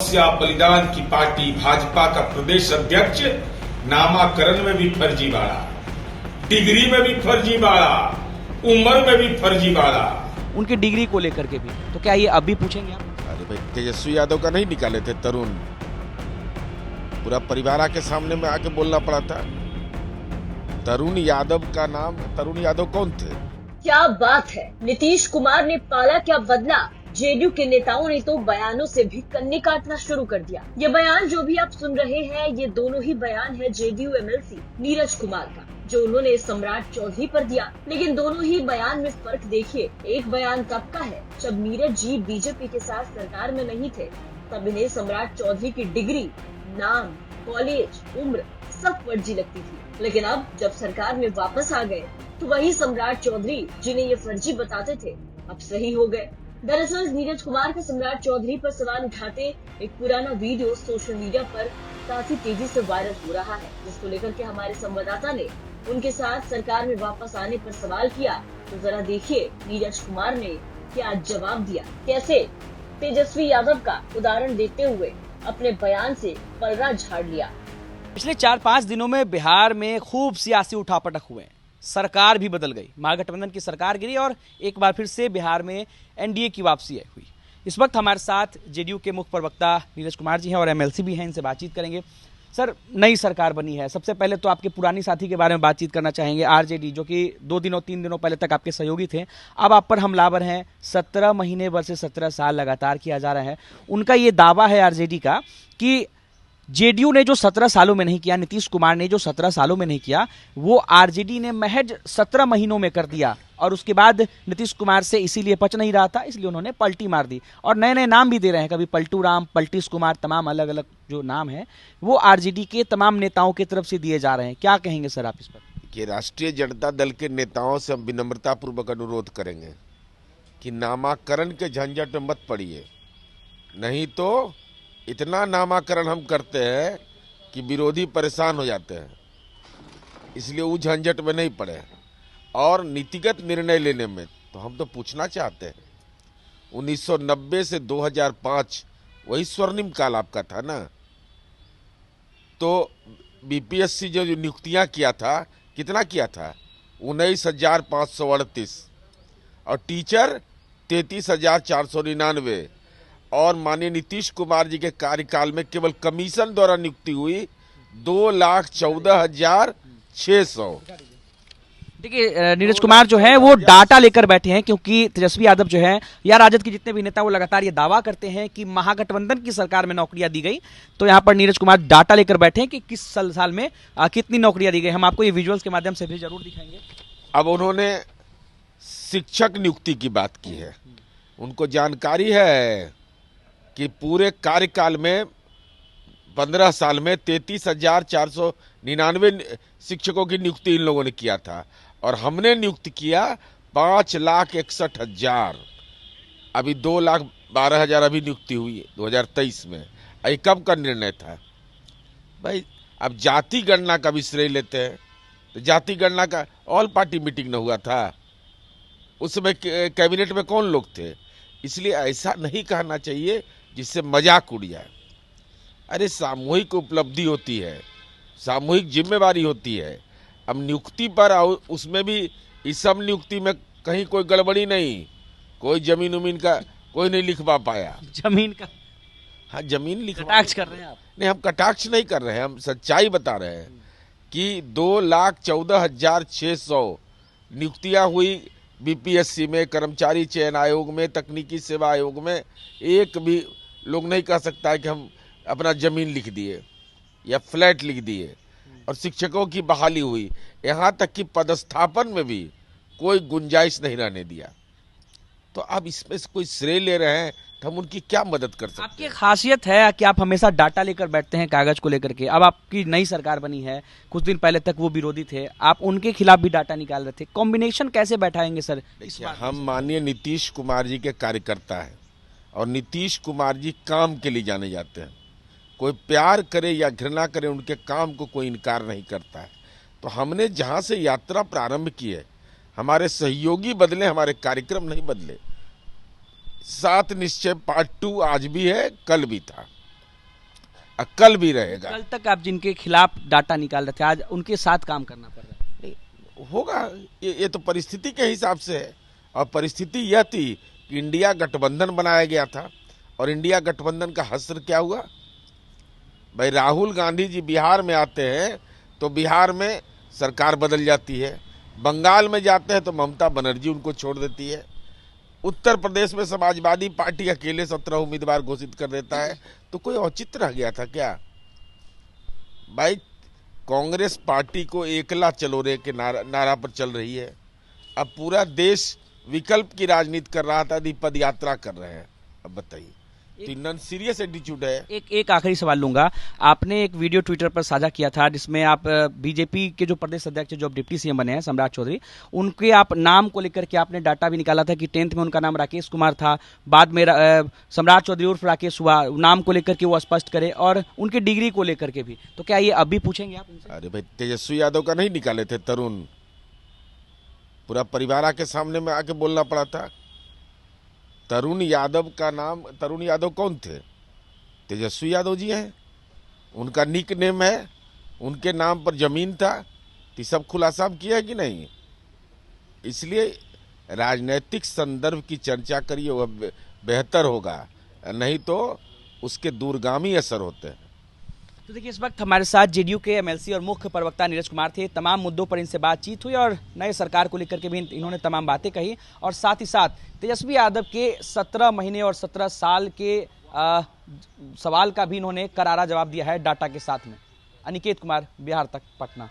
तपस्या बलिदान की पार्टी भाजपा का प्रदेश अध्यक्ष नामाकरण में भी फर्जीवाड़ा, डिग्री में भी फर्जीवाड़ा, उम्र में भी फर्जीवाड़ा। उनकी डिग्री को लेकर के भी, तो क्या ये अब भी पूछेंगे आप? अरे भाई, तेजस्वी यादव का नहीं निकाले थे तरुण, पूरा परिवार आके सामने में आके बोलना पड़ा था। तरुण यादव का नाम, तरुण यादव कौन थे? क्या बात है, नीतीश कुमार ने पाला क्या बदला। जेडीयू के नेताओं ने तो बयानों से भी कन्नी काटना शुरू कर दिया। ये बयान जो भी आप सुन रहे हैं, ये दोनों ही बयान है जेडीयू एमएलसी नीरज कुमार का, जो उन्होंने सम्राट चौधरी पर दिया। लेकिन दोनों ही बयान में फर्क देखिए। एक बयान तब का है जब नीरज जी बीजेपी के साथ सरकार में नहीं थे, तब इन्हें सम्राट चौधरी की डिग्री, नाम, कॉलेज, उम्र सब फर्जी लगती थी। लेकिन अब जब सरकार में वापस आ गए तो वही सम्राट चौधरी जिन्हें ये फर्जी बताते थे, अब सही हो गए। दरअसल नीरज कुमार का सम्राट चौधरी पर सवाल उठाते एक पुराना वीडियो सोशल मीडिया पर काफी तेजी से वायरल हो रहा है, जिसको लेकर के हमारे संवाददाता ने उनके साथ सरकार में वापस आने पर सवाल किया। तो जरा देखिए नीरज कुमार ने क्या जवाब दिया, कैसे तेजस्वी यादव का उदाहरण देते हुए अपने बयान से पलड़ा झाड़ लिया। पिछले 4-5 दिनों में बिहार में खूब सियासी उठापटक हुए, सरकार भी बदल गई, महागठबंधन की सरकार गिरी और एक बार फिर से बिहार में एनडीए की वापसी हुई। इस वक्त हमारे साथ जेडीयू के मुख्य प्रवक्ता नीरज कुमार जी हैं और एमएलसी भी हैं, इनसे बातचीत करेंगे। सर, नई सरकार बनी है, सबसे पहले तो आपके पुरानी साथी के बारे में बातचीत करना चाहेंगे, आरजेडी, जो कि 2-3 दिनों पहले तक आपके सहयोगी थे, अब आप पर हमलावर हैं। 17 महीने वर्ष 17 साल लगातार किया जा रहा है। उनका ये दावा है आरजेडी का कि जेडीयू ने जो 17 सालों में नहीं किया, नीतीश कुमार ने जो 17 सालों में नहीं किया, वो आरजेडी ने महज 17 महीनों में कर दिया। और उसके बाद नीतीश कुमार से इसीलिए पच नहीं रहा था, इसलिए उन्होंने पलटी मार दी और नए नए नाम भी दे रहे हैं, कभी पलटू राम, पलटीश कुमार, तमाम अलग अलग जो नाम है वो आरजेडी के तमाम नेताओं की तरफ से दिए जा रहे हैं। क्या कहेंगे सर आप इस पर? कि राष्ट्रीय जनता दल के नेताओं से हम विनम्रता पूर्वक अनुरोध करेंगे कि नामाकरण के झंझट में मत पड़िए, नहीं तो इतना नामाकरण हम करते हैं कि विरोधी परेशान हो जाते हैं। इसलिए वो झंझट में नहीं पड़े। और नीतिगत निर्णय लेने में तो हम तो पूछना चाहते हैं, 1990 से 2005 वही स्वर्णिम काल आपका था ना, तो बीपीएससी जो नियुक्तियां किया था, कितना किया था? 19,538 और टीचर 33,499 और माननीय नीतीश कुमार जी के कार्यकाल में केवल कमीशन द्वारा नियुक्ति हुई 2,14,600। देखिए, नीरज कुमार जो है वो डाटा लेकर बैठे हैं, क्योंकि तेजस्वी यादव जो है या राजद के जितने भी नेता वो लगातार ये दावा करते हैं कि महागठबंधन की सरकार में नौकरियां दी गई। तो यहाँ पर नीरज कुमार डाटा लेकर बैठे हैं कि किस साल में कितनी नौकरियां दी गई। हम आपको ये विजुअल्स के माध्यम से भी जरूर दिखाएंगे। अब उन्होंने शिक्षक नियुक्ति की बात की है, उनको जानकारी है कि पूरे कार्यकाल में 15 साल में 33,499 शिक्षकों की नियुक्ति इन लोगों ने किया था और हमने नियुक्त किया 5,61,000। अभी 2,12,000 अभी नियुक्ति हुई 2023 में। ये कब का निर्णय था भाई? अब जाति गणना का भी श्रेय लेते हैं, तो जाति गणना का ऑल पार्टी मीटिंग न हुआ था, उसमें कैबिनेट में कौन लोग थे? इसलिए ऐसा नहीं कहना चाहिए जिससे मजाक उड़ जाए। अरे सामूहिक उपलब्धि होती है, सामूहिक जिम्मेवारी होती है। अब नियुक्ति पर उसमें भी इस सब नियुक्ति में कहीं कोई गड़बड़ी नहीं, कोई जमीन उमीन का कोई नहीं लिखवा पाया। जमीन का? हाँ, जमीन लिखवा। कटाक्ष कर रहे हैं आप? नहीं, हम कटाक्ष नहीं कर रहे हैं, हम सच्चाई बता रहे हैं कि 2,14,600 नियुक्तियां हुई बीपीएससी में, कर्मचारी चयन आयोग में, तकनीकी सेवा आयोग में। एक भी लोग नहीं कह सकता है कि हम अपना जमीन लिख दिए या फ्लैट लिख दिए। और शिक्षकों की बहाली हुई, यहाँ तक कि पदस्थापन में भी कोई गुंजाइश नहीं रहने दिया। तो अब इसमें से कोई श्रेय ले रहे हैं तो हम उनकी क्या मदद कर सकते हैं? आपकी खासियत है कि आप हमेशा डाटा लेकर बैठते हैं, कागज को लेकर के। अब आपकी नई सरकार बनी है, कुछ दिन पहले तक वो विरोधी थे, आप उनके खिलाफ भी डाटा निकाल रहे थे। कॉम्बिनेशन कैसे बैठाएंगे सर? हम माननीय नीतीश कुमार जी के कार्यकर्ता हैं और नीतीश कुमार जी काम के लिए जाने जाते हैं। कोई प्यार करे या घृणा करे, उनके काम को कोई इनकार नहीं करता है। तो हमने जहां से यात्रा प्रारंभ की है, हमारे सहयोगी बदले, हमारे कार्यक्रम नहीं बदले। 7 निश्चय पार्ट 2 आज भी है, कल भी था। और कल भी रहेगा। कल तक आप जिनके खिलाफ डाटा निकाल रहे थे, आज उनके साथ काम करना पड़ रहा है। नहीं, होगा, ये तो परिस्थिति के हिसाब से है। और परिस्थिति यह थी कि इंडिया गठबंधन बनाया गया था, और इंडिया गठबंधन का हश्र क्या हुआ भाई? राहुल गांधी जी बिहार में आते हैं तो बिहार में सरकार बदल जाती है, बंगाल में जाते हैं तो ममता बनर्जी उनको छोड़ देती है, उत्तर प्रदेश में समाजवादी पार्टी अकेले 17 उम्मीदवार घोषित कर देता है। तो कोई औचित्य रह गया था क्या भाई? कांग्रेस पार्टी को एकला चलो रे के नारा पर चल रही है। अब पूरा देश विकल्प की राजनीति कर रहा था, पद यात्रा कर रहे हैं। अब बताइए, तो नॉन सीरियस एटीट्यूड है। एक आखिरी सवाल लूंगा। आपने एक वीडियो ट्विटर पर साझा किया था जिसमें आप बीजेपी के जो प्रदेश अध्यक्ष जो अब डिप्टी सीएम बने हैं सम्राट चौधरी, उनके आप नाम को लेकर के आपने डाटा भी निकाला था कि 10th में उनका नाम राकेश कुमार था, बाद में सम्राट चौधरी उर्फ राकेश हुआ। नाम को लेकर के वो स्पष्ट करे और उनकी डिग्री को लेकर के भी, तो क्या ये अभी पूछेंगे आप उनसे? अरे भाई, तेजस्वी यादव का नहीं निकाले थे? तरुण, पूरा परिवार आके सामने में आके बोलना पड़ा था। तरुण यादव का नाम, तरुण यादव कौन थे? तेजस्वी यादव जी हैं, उनका निक नेम है, उनके नाम पर जमीन था। तो सब खुलासा किया है कि नहीं? इसलिए राजनीतिक संदर्भ की चर्चा करिए, वह बेहतर होगा, नहीं तो उसके दूरगामी असर होते हैं। तो देखिए, इस वक्त हमारे साथ जेडीयू के एमएलसी और मुख्य प्रवक्ता नीरज कुमार थे। तमाम मुद्दों पर इनसे बातचीत हुई और नए सरकार को लेकर के भी इन्होंने तमाम बातें कही, और साथ ही साथ तेजस्वी यादव के 17 महीने और 17 साल के सवाल का भी इन्होंने करारा जवाब दिया है डाटा के साथ में। अनिकेत कुमार, बिहार तक, पटना।